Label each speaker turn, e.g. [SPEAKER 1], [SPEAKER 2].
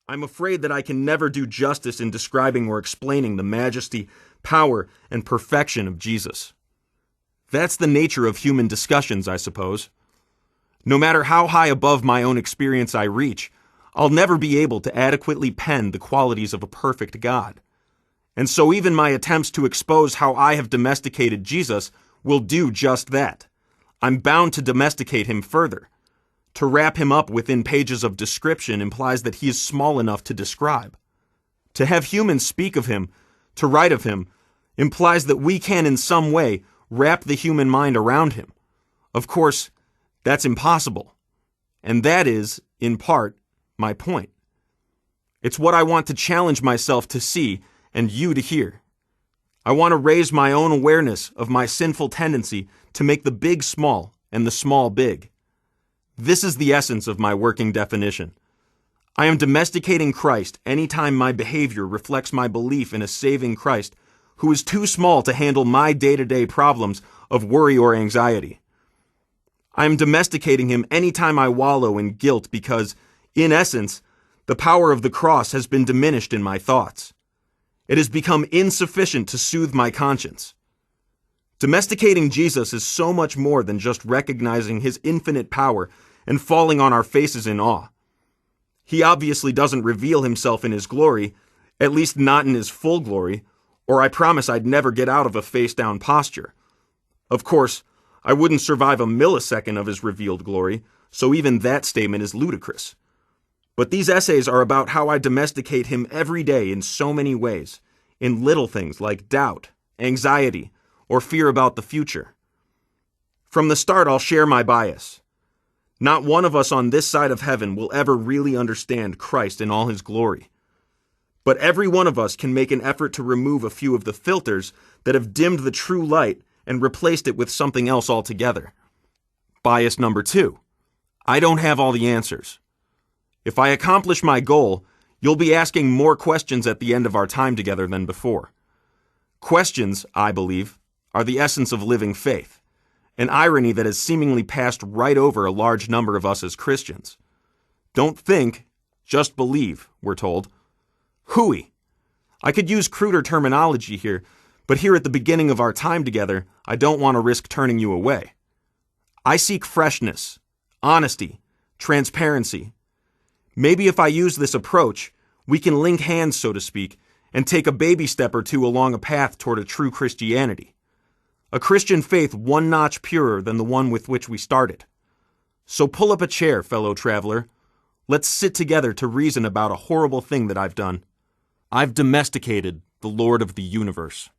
[SPEAKER 1] I'm afraid that I can never do justice in describing or explaining the majesty, power, and perfection of Jesus. That's the nature of human discussions, I suppose. No matter how high above my own experience I reach, I'll never be able to adequately pen the qualities of a perfect God. And so even my attempts to expose how I have domesticated Jesus will do just that. I'm bound to domesticate him further. To wrap him up within pages of description implies that he is small enough to describe. To have humans speak of him, to write of him, implies that we can in some way wrap the human mind around him. Of course, that's impossible. And that is, in part, my point. It's what I want to challenge myself to see and you to hear. I want to raise my own awareness of my sinful tendency to make the big small and the small big. This is the essence of my working definition. I am domesticating Christ anytime my behavior reflects my belief in a saving Christ who is too small to handle my day-to-day problems of worry or anxiety. I am domesticating him anytime I wallow in guilt because, in essence, the power of the cross has been diminished in my thoughts. It has become insufficient to soothe my conscience. Domesticating Jesus is so much more than just recognizing his infinite power and falling on our faces in awe. He obviously doesn't reveal himself in his glory, at least not in his full glory, or I promise I'd never get out of a face-down posture. Of course, I wouldn't survive a millisecond of his revealed glory, so even that statement is ludicrous. But these essays are about how I domesticate him every day in so many ways, in little things like doubt, anxiety, or fear about the future. From the start, I'll share my bias. Not one of us on this side of heaven will ever really understand Christ in all his glory. But every one of us can make an effort to remove a few of the filters that have dimmed the true light and replaced it with something else altogether. Bias number 2. I don't have all the answers. If I accomplish my goal, you'll be asking more questions at the end of our time together than before. Questions, I believe, are the essence of living faith, an irony that has seemingly passed right over a large number of us as Christians. Don't think, just believe, we're told. Hooey. I could use cruder terminology here, but here at the beginning of our time together, I don't want to risk turning you away. I seek freshness, honesty, transparency. Maybe if I use this approach, we can link hands, so to speak, and take a baby step or two along a path toward a true Christianity. A Christian faith one notch purer than the one with which we started. So pull up a chair, fellow traveler. Let's sit together to reason about a horrible thing that I've done. I've domesticated the Lord of the universe.